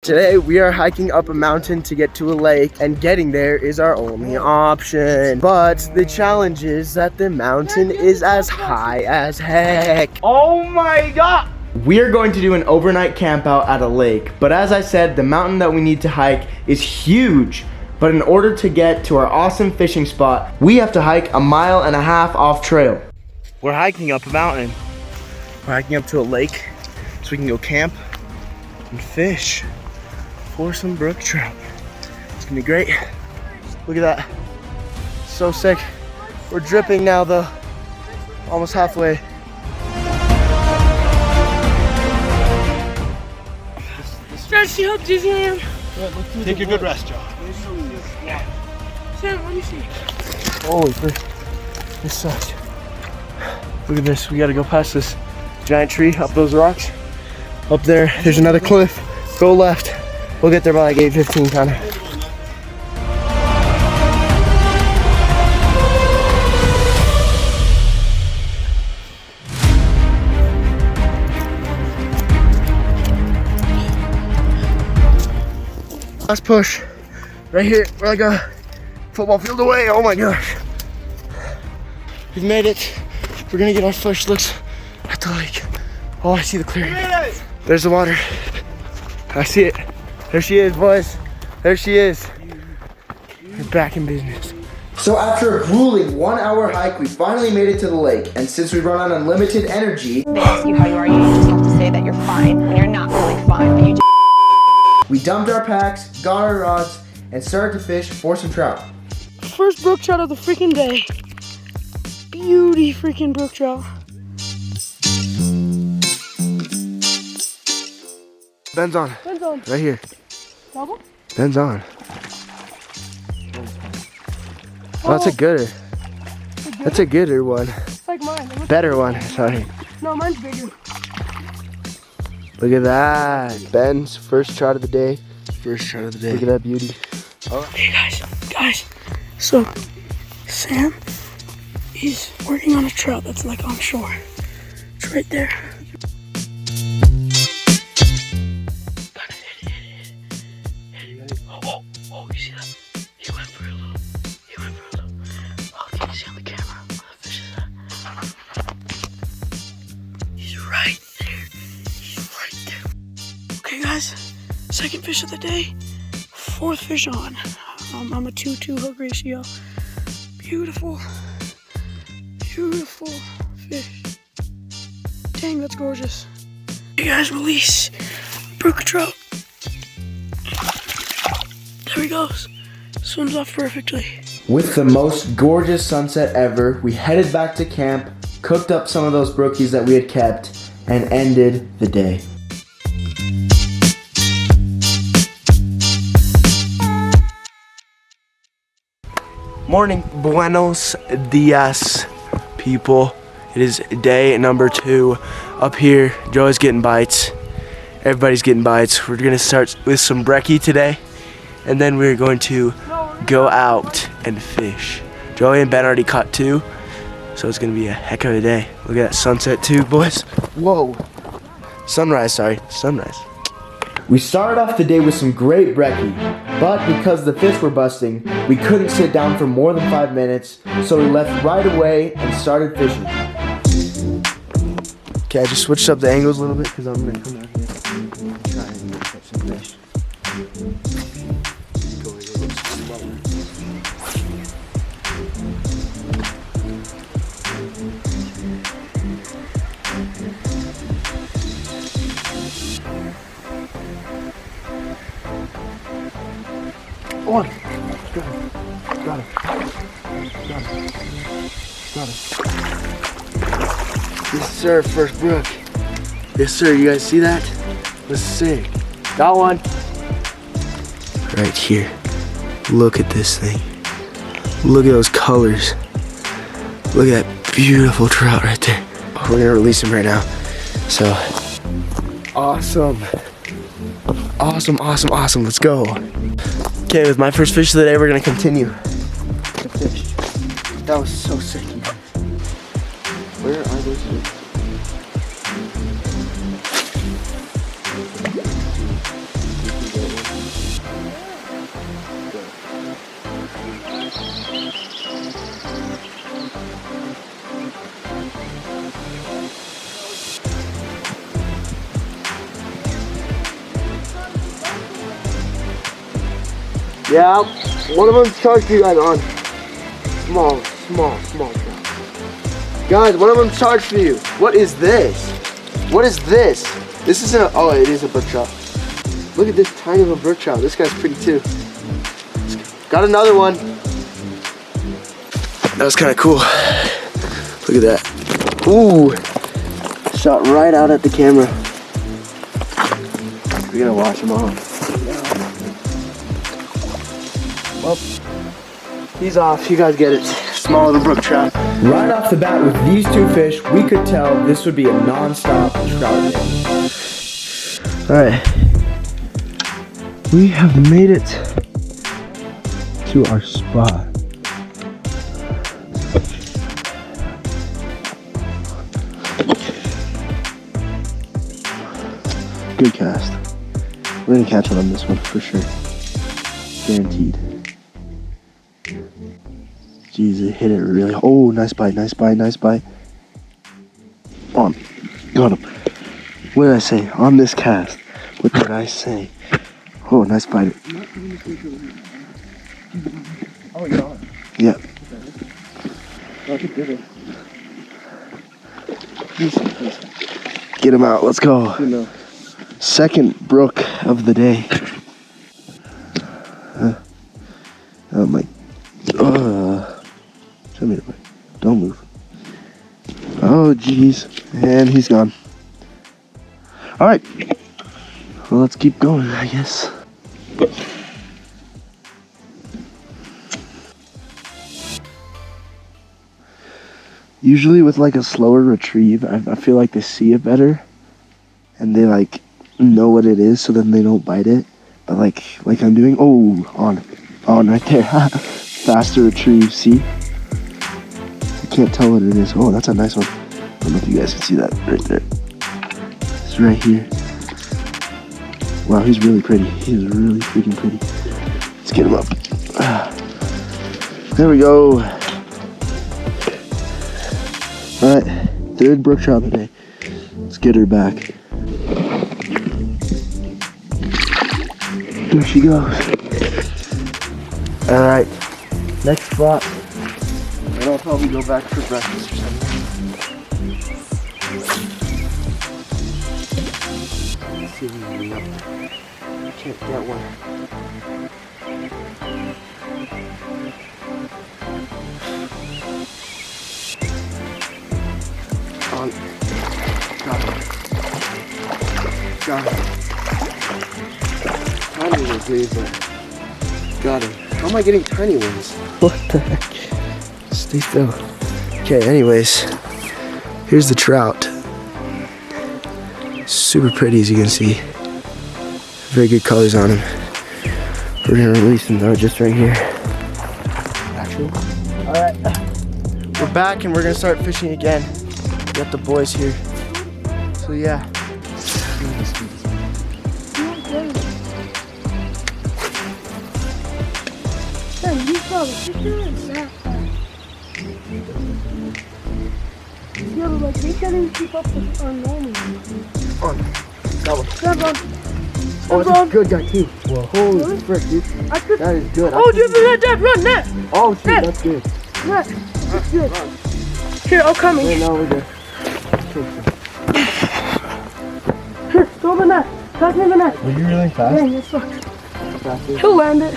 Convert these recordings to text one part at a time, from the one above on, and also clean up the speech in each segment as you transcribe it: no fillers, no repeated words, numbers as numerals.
Today we are hiking up a mountain to get to a lake, and getting there is our only option. But the challenge is that the mountain is as high as heck. Oh my god! We are going to do an overnight camp out at a lake, but as I said, the mountain that we need to hike is huge. But in order to get to our awesome fishing spot, we have to hike 1.5 miles off trail. We're hiking up a mountain. We're hiking up to a lake so we can go camp and fish for some brook trout. It's gonna be great. Look at that. So sick. We're dripping now though. Almost halfway. Trying to see how dizzy I am. Take a good rest, Joe. Sam, let me see. Holy frick. This sucks. Look at this. We gotta go past this giant tree, up those rocks. Up there, there's another cliff. Go left. We'll get there by like 8:15 kind of. Last push. Right here. We're like a football field away. Oh my gosh. We've made it. We're gonna get our first looks at the lake. Oh, I see the clearing. There's the water. I see it. There she is, boys. There she is. We're back in business. So after a grueling 1-hour hike, we finally made it to the lake. And since we run on unlimited energy, They ask you how you are, you just have to say that you're fine when you're not really fine. But you just we dumped our packs, got our rods, and started to fish for some trout. First brook trout of the freaking day. Beauty freaking brook trout. Ben's on. Ben's on. Right here. Double? Ben's on. Oh, that's a gooder. That's a gooder one. It's like mine. It looks Better one, sorry. No, mine's bigger. Look at that. Ben's first trout of the day. First trout of the day. Look at that beauty. Hey guys. So, Sam is working on a trout that's like on shore. It's right there. Oh, you see that? He went for a little. Oh, can you see on the camera where the fish is at? He's right there. Okay guys, second fish of the day. Fourth fish on. I'm a 2-2 hook ratio. Beautiful fish. Dang, that's gorgeous. You guys, release brook trout. There he goes. Swims off perfectly. With the most gorgeous sunset ever, we headed back to camp, cooked up some of those brookies that we had kept, and ended the day. Morning, buenos dias, people. It is day number 2 up here. Joey's getting bites. Everybody's getting bites. We're gonna start with some brekkie today, and then we're going to go out and fish. Joey and Ben already caught 2, so it's gonna be a heck of a day. Look at that sunset too, boys. Whoa. Sunrise. We started off the day with some great brekkie, but because the fish were busting, we couldn't sit down for more than 5 minutes, so we left right away and started fishing. Okay, I just switched up the angles a little bit because I'm gonna come out here and try and catch some fish. Go a little slower. One. Got it. Yes, sir. First brook. Yes, sir. You guys see that? That's sick. Got one. Right here. Look at this thing. Look at those colors. Look at that beautiful trout right there. We're gonna release him right now. So, awesome. Let's go. Okay, with my first fish of the day, we're gonna continue to fish. That was so sick. Where are those fish? Yeah, one of them's charged for you guys on. Small trout. Guys, one of them's charged for you. What is this? What is this? This isn't a, oh, it is a brook trout. Look at this tiny little brook trout. This guy's pretty too. Got another one. That was kind of cool. Look at that. Ooh, shot right out at the camera. We're gonna wash them off. Well, he's off. You guys get it. Small little brook trout. Right off the bat with these two fish, we could tell this would be a non-stop trout day. Alright. We have made it to our spot. Good cast. We're gonna catch one on this one for sure. Guaranteed. Jeez, it hit it really. Oh, nice bite, nice bite, nice bite. On. Got him. What did I say? On this cast. What did I say? Oh, nice bite. Oh, you're on. Yeah. Get him out. Let's go. Second brook of the day. Oh my. Show me the bite. Don't move. Oh, jeez. And he's gone. All right. Well, let's keep going, I guess. Usually with like a slower retrieve, I feel like they see it better and they like know what it is, so then they don't bite it. But like I'm doing, oh, on right there. Faster retrieve, see? I can't tell what it is. Oh, that's a nice one. I don't know if you guys can see that right there. It's right here. Wow, he's really pretty. He's really freaking pretty. Let's get him up. There we go. Alright, third brook trout of the day. Let's get her back. There she goes. Alright, next spot. And I'll probably go back for breakfast or something. Let's see if we can get up. Can't get one. On. Got him. Got him. Tiny little dude, but got him. How am I getting tiny ones? What the heck? Stay still. Okay, anyways, here's the trout. Super pretty, as you can see. Very good colors on him. We're gonna release him though, just right here. Actually. Alright. We're back and we're gonna start fishing again. We got the boys here. So yeah. Yeah, but like they can't even keep up with our normal. On. That one. Grab on. Oh, that's a good guy too. Whoa, holy frick, dude. I could. That is good. Oh, dude, net, run, net. Oh, shoot, Net. that's good. Net. That's good. Here, I'm coming. Wait, no, we're good. Here, throw the net. Pass me the net. Were you really fast? Dang, that sucks. He'll land it.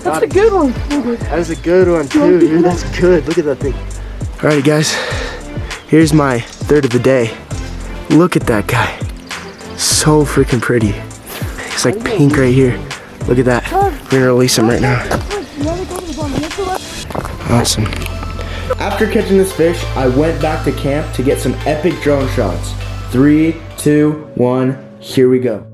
That's a good one. That is a good one too, dude. That's good. Look at that thing. Alrighty, guys. Here's my third of the day. Look at that guy. So freaking pretty. He's like pink right here. Look at that. We're gonna release him right now. Awesome. After catching this fish, I went back to camp to get some epic drone shots. 3, 2, 1, here we go.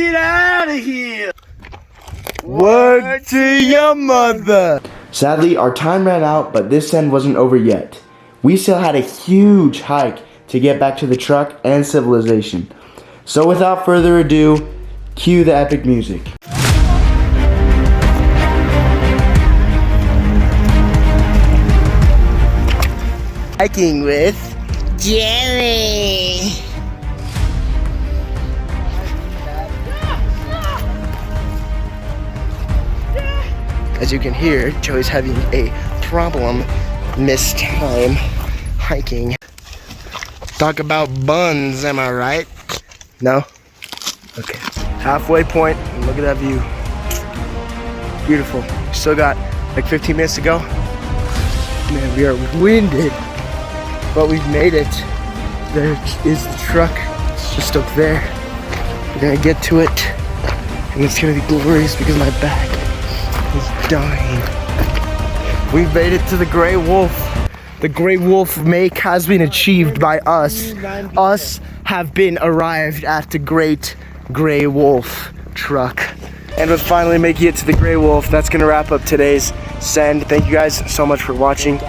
Get out of here! Word to your mother. Sadly, our time ran out, but this end wasn't over yet. We still had a huge hike to get back to the truck and civilization. So without further ado, cue the epic music. Hiking with Jerry. As you can hear, Joey's having a problem. Missed time hiking. Talk about buns, am I right? No? Okay. Halfway point, and look at that view. Beautiful. Still got like 15 minutes to go. Man, we are winded, but we've made it. There is the truck, just up there. We're gonna get to it, and it's gonna be glorious because my back is dying. We've made it to the Grey Wolf. The Grey Wolf make has been achieved by us. Us have been arrived at the Great Grey Wolf truck. And with finally making it to the Grey Wolf, that's gonna wrap up today's send. Thank you guys so much for watching.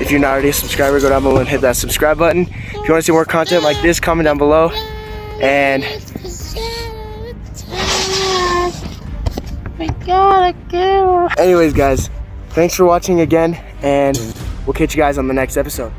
If you're not already a subscriber, go down below and hit that subscribe button. If you wanna see more content like this, comment down below. And We gotta go. anyways guys, thanks for watching again, and we'll catch you guys on the next episode.